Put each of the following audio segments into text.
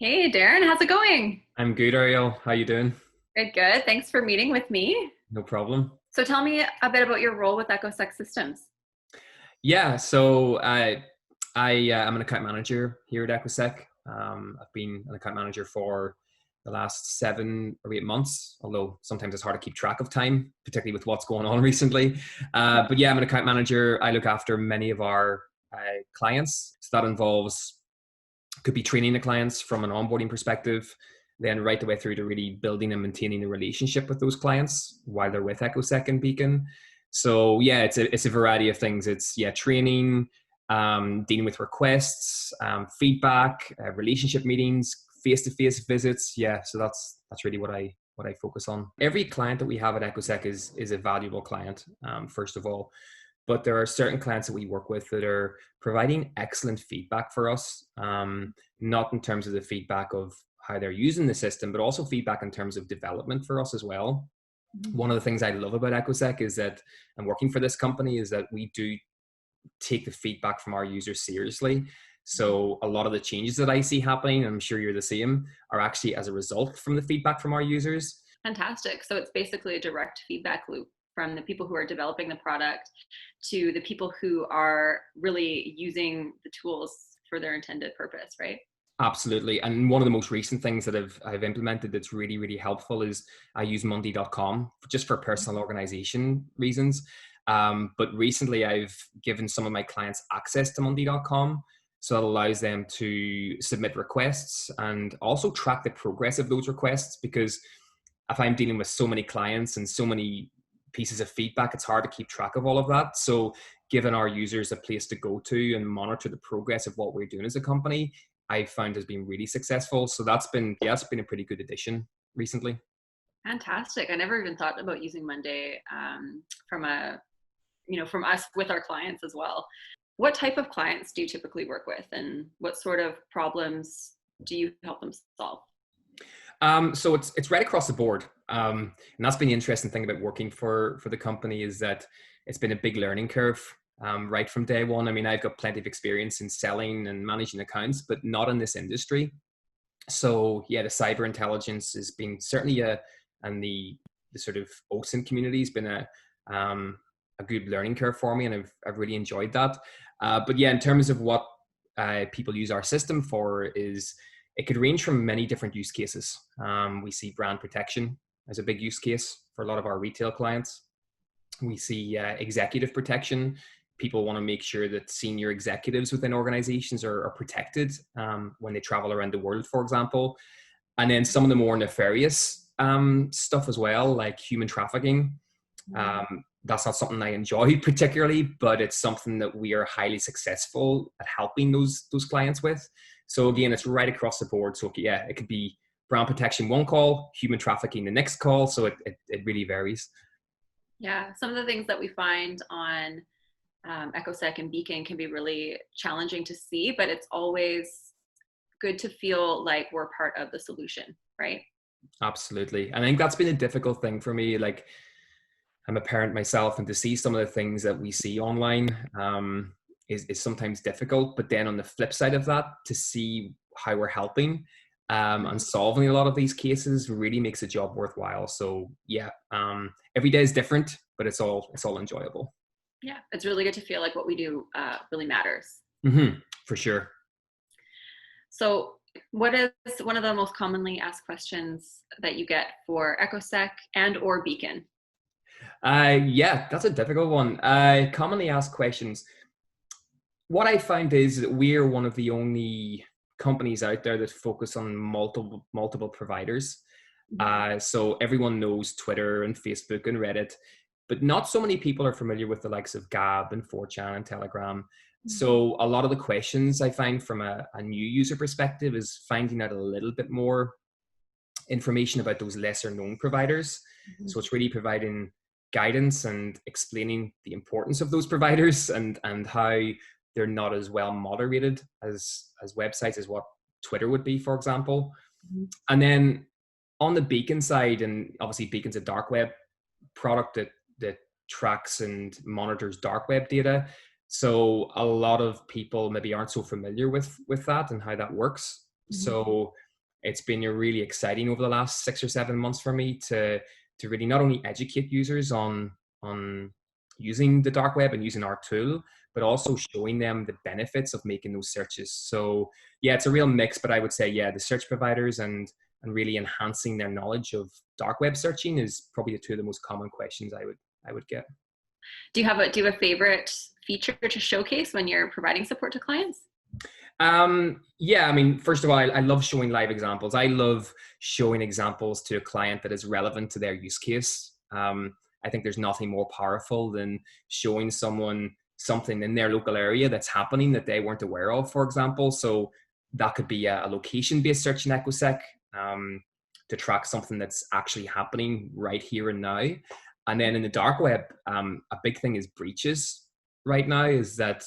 Hey Darren, how's it going? I'm good, Ariel. How you doing? Good, good. Thanks for meeting with me. No problem. So tell me a bit about your role with Echosec Systems. Yeah, so I'm an account manager here at Echosec. I've been an account manager for the last 7 or 8 months, although sometimes it's hard to keep track of time, particularly with what's going on recently. But yeah, I'm an account manager. I look after many of our clients. So that involves could be training the clients from an onboarding perspective, then right the way through to really building and maintaining a relationship with those clients while they're with Echosec and Beacon. So yeah, it's a variety of things. It's training, dealing with requests, feedback, relationship meetings, face-to-face visits. Yeah, so that's really what I focus on. Every client that we have at Echosec is a valuable client, first of all. But there are certain clients that we work with that are providing excellent feedback for us, not in terms of the feedback of how they're using the system, but also feedback in terms of development for us as well. One of the things I love about Echosec is that, and working for this company, is that we do take the feedback from our users seriously. So a lot of the changes that I see happening, and I'm sure you're the same, are actually as a result from the feedback from our users. Fantastic. So it's basically a direct feedback loop from the people who are developing the product to the people who are really using the tools for their intended purpose, right? Absolutely. And one of the most recent things that I've implemented that's really, really helpful is I use Monday.com just for personal organization reasons. But recently I've given some of my clients access to Monday.com. So it allows them to submit requests and also track the progress of those requests, because if I'm dealing with so many clients and so many pieces of feedback, it's hard to keep track of all of that. So giving our users a place to go to and monitor the progress of what we're doing as a company, I found has been really successful. So it's been a pretty good addition recently. Fantastic. I never even thought about using Monday from from us with our clients as well. What type of clients do you typically work with, and what sort of problems do you help them solve? So it's right across the board, and that's been the interesting thing about working for the company, is that it's been a big learning curve, right from day one. I mean, I've got plenty of experience in selling and managing accounts, but not in this industry. So yeah, the cyber intelligence has been certainly and the sort of OSINT community has been a good learning curve for me, and I've really enjoyed that. But yeah, in terms of what people use our system for, is it could range from many different use cases. We see brand protection as a big use case for a lot of our retail clients. We see executive protection. People want to make sure that senior executives within organizations are protected when they travel around the world, for example. And then some of the more nefarious stuff as well, like human trafficking. That's not something I enjoy particularly, but it's something that we are highly successful at helping those clients with. So again, it's right across the board. So yeah, it could be brand protection one call, human trafficking the next call. So it really varies. Yeah, some of the things that we find on Echosec and Beacon can be really challenging to see, but it's always good to feel like we're part of the solution, right? Absolutely. I think that's been a difficult thing for me. Like, I'm a parent myself, and to see some of the things that we see online is sometimes difficult. But then on the flip side of that, to see how we're helping and solving a lot of these cases really makes the job worthwhile. So yeah, every day is different, but it's all enjoyable. Yeah, it's really good to feel like what we do really matters. For sure. So, what is one of the most commonly asked questions that you get for Echosec and or Beacon? Yeah, that's a difficult one. Commonly asked questions. What I find is that we're one of the only companies out there that focus on multiple providers. So everyone knows Twitter and Facebook and Reddit, but not so many people are familiar with the likes of Gab and 4chan and Telegram. So a lot of the questions I find from a new user perspective is finding out a little bit more information about those lesser known providers. So it's really providing guidance and explaining the importance of those providers, and how they're not as well moderated as websites as what Twitter would be, for example. And then on the Beacon side, and obviously Beacon's a dark web product that tracks and monitors dark web data. So a lot of people maybe aren't so familiar with that and how that works. So it's been really exciting over the last 6 or 7 months for me to really not only educate users on using the dark web and using our tool, but also showing them the benefits of making those searches. So yeah, it's a real mix, but I would say, yeah, the search providers and really enhancing their knowledge of dark web searching is probably the two of the most common questions I would get. Do you have a favorite feature to showcase when you're providing support to clients? Yeah, I mean, first of all, I love showing live examples. I love showing examples to a client that is relevant to their use case. I think there's nothing more powerful than showing someone something in their local area that's happening that they weren't aware of, for example. So that could be a location-based search in Echosec, to track something that's actually happening right here and now. And then in the dark web, a big thing is breaches right now, is that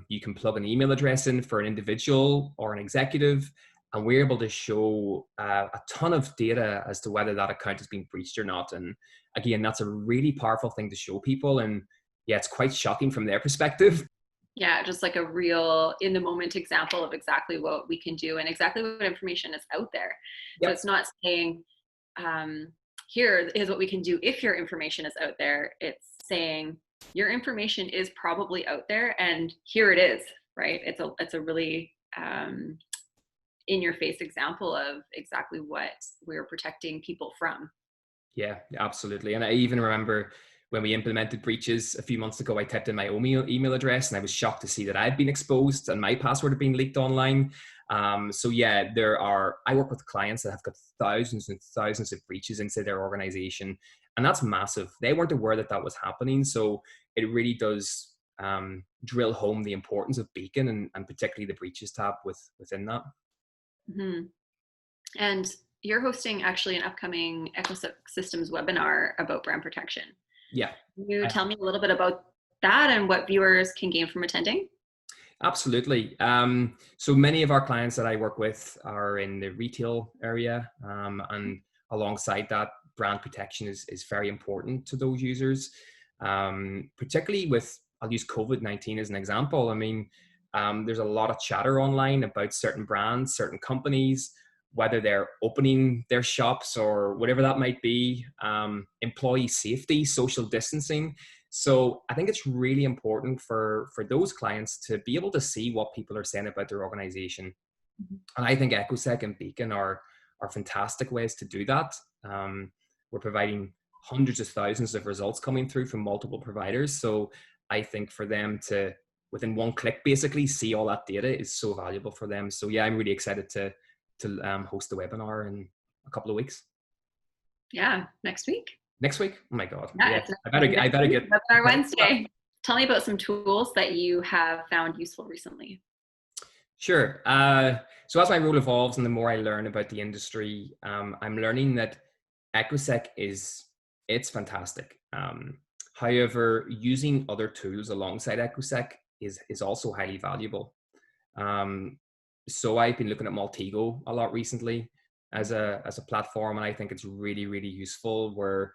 you can plug an email address in for an individual or an executive, and we're able to show a ton of data as to whether that account has been breached or not. And again, that's a really powerful thing to show people. And yeah, it's quite shocking from their perspective. Yeah, just like a real in the moment example of exactly what we can do and exactly what information is out there. So Yep. it's not saying, here is what we can do if your information is out there. It's saying your information is probably out there and here it is, right? It's a really in your face example of exactly what we're protecting people from. Yeah, absolutely. And I even remember when we implemented breaches a few months ago, I typed in my own email address and I was shocked to see that I'd been exposed and my password had been leaked online. So yeah, I work with clients that have got thousands and thousands of breaches inside their organization. And that's massive. They weren't aware that that was happening. So it really does drill home the importance of Beacon and particularly the breaches tab within that. Mm-hmm. And you're hosting actually an upcoming Echosec Systems webinar about brand protection. Yeah. Can you tell me a little bit about that and what viewers can gain from attending? Absolutely. So many of our clients that I work with are in the retail area, and alongside that, brand protection is very important to those users, particularly with, I'll use COVID-19 as an example. I mean, there's a lot of chatter online about certain brands, certain companies, whether they're opening their shops or whatever that might be, employee safety, social distancing. So I think it's really important for those clients to be able to see what people are saying about their organization. And I think Echosec and Beacon are fantastic ways to do that. We're providing hundreds of thousands of results coming through from multiple providers. So I think for them to, within one click, basically see all that data is so valuable for them. So yeah, I'm really excited to host the webinar in a couple of weeks. Yeah, next week. Next week? Oh my God. Yeah, Yes. I better get webinar Wednesday. Tell me about some tools that you have found useful recently. Sure. So as my role evolves and the more I learn about the industry, I'm learning that Echosec it's fantastic. However, using other tools alongside Echosec is also highly valuable. So I've been looking at Maltego a lot recently as a platform, and I think it's really, really useful where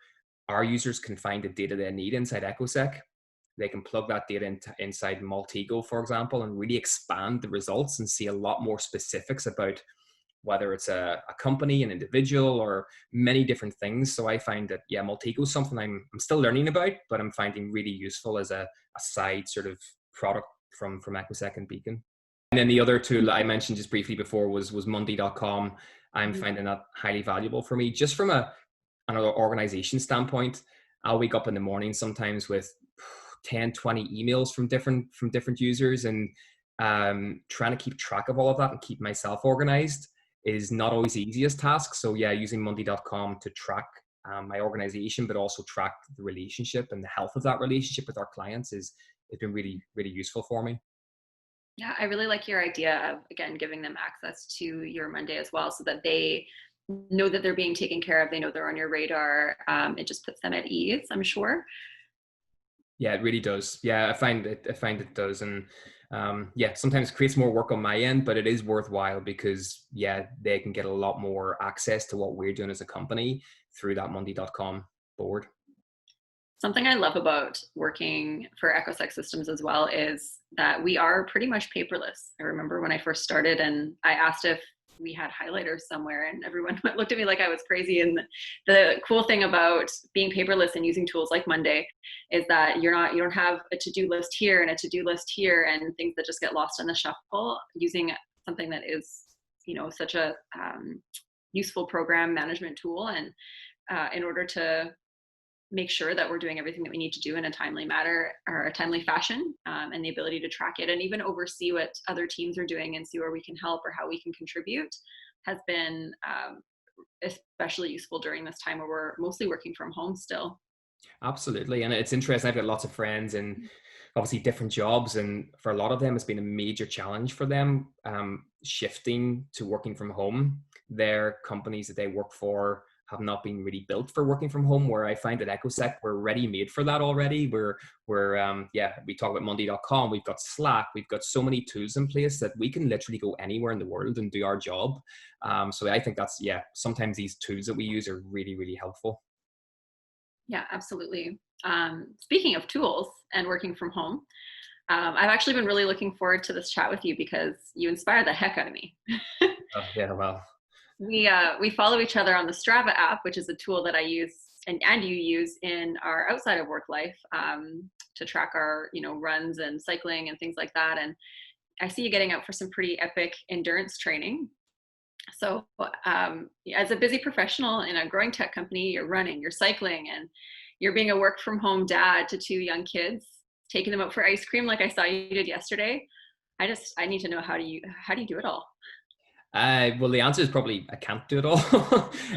our users can find the data they need inside Echosec. They can plug that data inside Maltego, for example, and really expand the results and see a lot more specifics about whether it's a company, an individual, or many different things. So I find that, yeah, Maltego is something I'm still learning about, but I'm finding really useful as a side sort of product from Echosec and Beacon. And then the other tool I mentioned just briefly before was Monday.com. I'm finding that highly valuable for me, just from another organization standpoint. I'll wake up in the morning sometimes with 10, 20 emails from different users, and trying to keep track of all of that and keep myself organized is not always the easiest task. So yeah, using Monday.com to track my organization, but also track the relationship and the health of that relationship with our clients has been really, really useful for me. Yeah, I really like your idea of, again, giving them access to your Monday as well, so that they know that they're being taken care of. They know they're on your radar. It just puts them at ease, I'm sure. Yeah, it really does. Yeah, I find it does. And yeah, sometimes it creates more work on my end, but it is worthwhile because yeah, they can get a lot more access to what we're doing as a company through that Monday.com board. Something I love about working for Echosec Systems as well is that we are pretty much paperless. I remember when I first started and I asked if we had highlighters somewhere, and everyone looked at me like I was crazy. And the cool thing about being paperless and using tools like Monday is that you don't have a to-do list here and a to-do list here and things that just get lost in the shuffle. Using something that is, such a useful program management tool, and in order to make sure that we're doing everything that we need to do in a timely manner or a timely fashion, and the ability to track it and even oversee what other teams are doing and see where we can help or how we can contribute has been especially useful during this time where we're mostly working from home still. Absolutely. And it's interesting. I've got lots of friends in obviously different jobs, and for a lot of them, it's been a major challenge for them shifting to working from home. Their companies that they work for have not been really built for working from home, where I find that Echosec, we're ready made for that already. We talk about Monday.com, we've got Slack, we've got so many tools in place that we can literally go anywhere in the world and do our job. So I think that's, sometimes these tools that we use are really, really helpful. Yeah, absolutely. Speaking of tools and working from home, I've actually been really looking forward to this chat with you because you inspire the heck out of me. Yeah, well. We follow each other on the Strava app, which is a tool that I use and you use in our outside of work life to track our runs and cycling and things like that. And I see you getting out for some pretty epic endurance training. So as a busy professional in a growing tech company, you're running, you're cycling, and you're being a work from home dad to 2 young kids, taking them out for ice cream like I saw you did yesterday. I need to know, how do you do it all? Well, the answer is probably I can't do it all.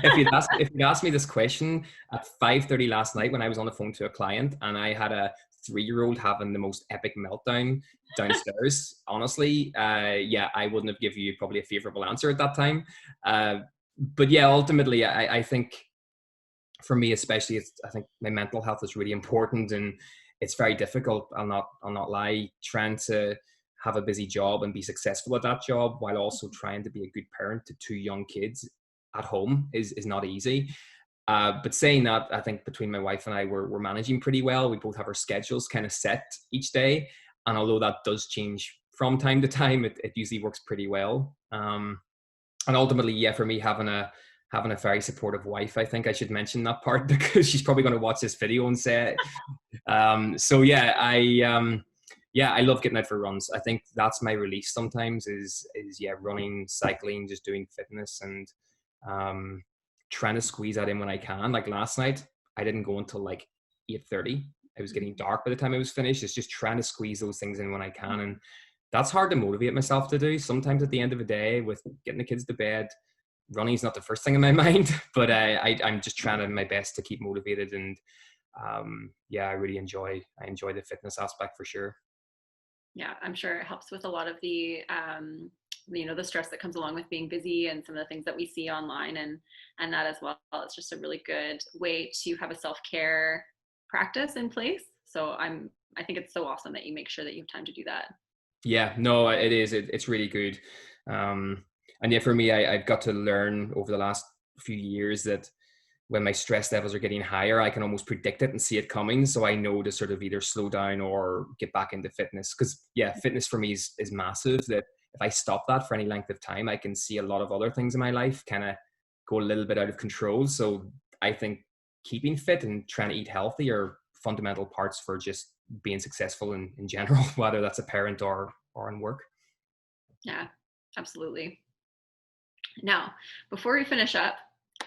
If you'd asked me this question at 5:30 last night when I was on the phone to a client and I had a 3-year-old having the most epic meltdown downstairs, honestly, I wouldn't have given you probably a favorable answer at that time. But yeah, ultimately, I think for me especially, I think my mental health is really important, and it's very difficult. I'll not lie, trying to have a busy job and be successful at that job while also trying to be a good parent to 2 young kids at home is not easy. But saying that, I think between my wife and I, we're managing pretty well. We both have our schedules kind of set each day. And although that does change from time to time, it usually works pretty well. And ultimately, for me, having a very supportive wife, I think I should mention that part because she's probably going to watch this video and say it. I love getting out for runs. I think that's my release sometimes is running, cycling, just doing fitness, and trying to squeeze that in when I can. Like last night, I didn't go until like 8:30. It was getting dark by the time I was finished. It's just trying to squeeze those things in when I can. And that's hard to motivate myself to do. Sometimes at the end of the day, with getting the kids to bed, running is not the first thing in my mind, but I'm just trying my best to keep motivated. And I really enjoy the fitness aspect for sure. Yeah, I'm sure it helps with a lot of the the stress that comes along with being busy and some of the things that we see online and that as well. It's just a really good way to have a self-care practice in place. So I think it's so awesome that you make sure that you have time to do that. Yeah, no, it is. It's really good. And for me, I've got to learn over the last few years that when my stress levels are getting higher, I can almost predict it and see it coming. So I know to sort of either slow down or get back into fitness. Because fitness for me is massive. That if I stop that for any length of time, I can see a lot of other things in my life kind of go a little bit out of control. So I think keeping fit and trying to eat healthy are fundamental parts for just being successful in general, whether that's a parent or in work. Yeah, absolutely. Now, before we finish up,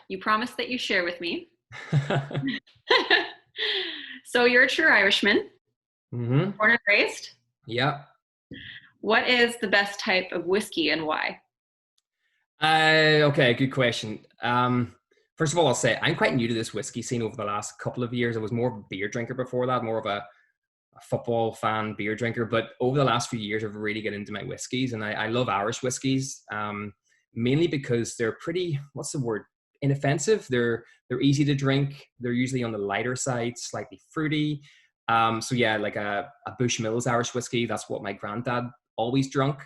you promised that you share with me. So you're a true Irishman, Mm-hmm. born and raised. Yeah. What is the best type of whiskey and why? Okay, good question. First of all, I'll say I'm quite new to this whiskey scene over the last couple of years. I was more of a beer drinker before that, more of a football fan, beer drinker. But over the last few years, I've really get into my whiskeys, and I love Irish whiskeys, mainly because they're pretty, what's the word? Inoffensive. They're easy to drink. They're usually on the lighter side, slightly fruity. Like a Bushmills Irish whiskey. That's what my granddad always drunk,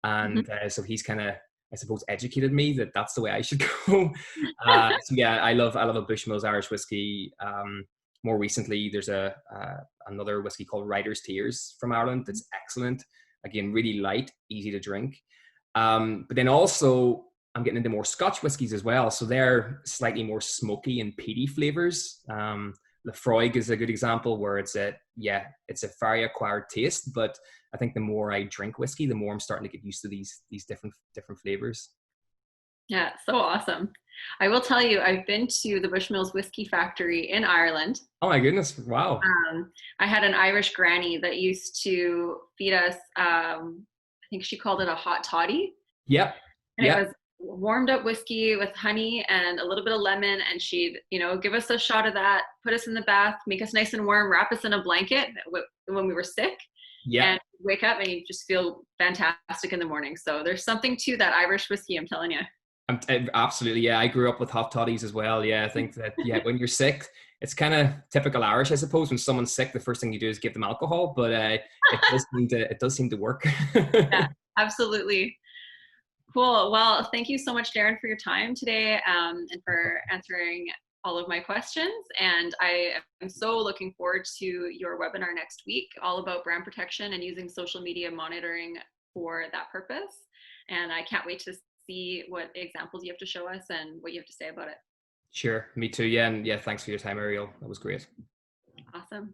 and so he's kind of, I suppose, educated me that that's the way I should go. I love a Bushmills Irish whiskey. More recently, there's another whiskey called Writer's Tears from Ireland that's excellent. Again, really light, easy to drink. But then also, I'm getting into more Scotch whiskies as well. So they're slightly more smoky and peaty flavors. Lefroy is a good example where it's a very acquired taste, but I think the more I drink whiskey, the more I'm starting to get used to these different flavors. Yeah, so awesome. I will tell you, I've been to the Bushmills Whiskey Factory in Ireland. Oh my goodness! Wow. I had an Irish granny that used to feed us, I think she called it a hot toddy. Yep. And it Yep. was warmed up whiskey with honey and a little bit of lemon. And she'd, give us a shot of that, put us in the bath, make us nice and warm, wrap us in a blanket when we were sick. Yep. And wake up and you just feel fantastic in the morning. So there's something to that Irish whiskey, I'm telling you. Absolutely, yeah. I grew up with hot toddies as well. Yeah, I think that when you're sick, it's kind of typical Irish, I suppose. When someone's sick, the first thing you do is give them alcohol, but it does seem to work. Yeah, absolutely. Cool. Well, thank you so much, Darren, for your time today, and for answering all of my questions. And I am so looking forward to your webinar next week, all about brand protection and using social media monitoring for that purpose. And I can't wait to see what examples you have to show us and what you have to say about it. Sure, me too. Yeah, and yeah, thanks for your time, Ariel. That was great. Awesome.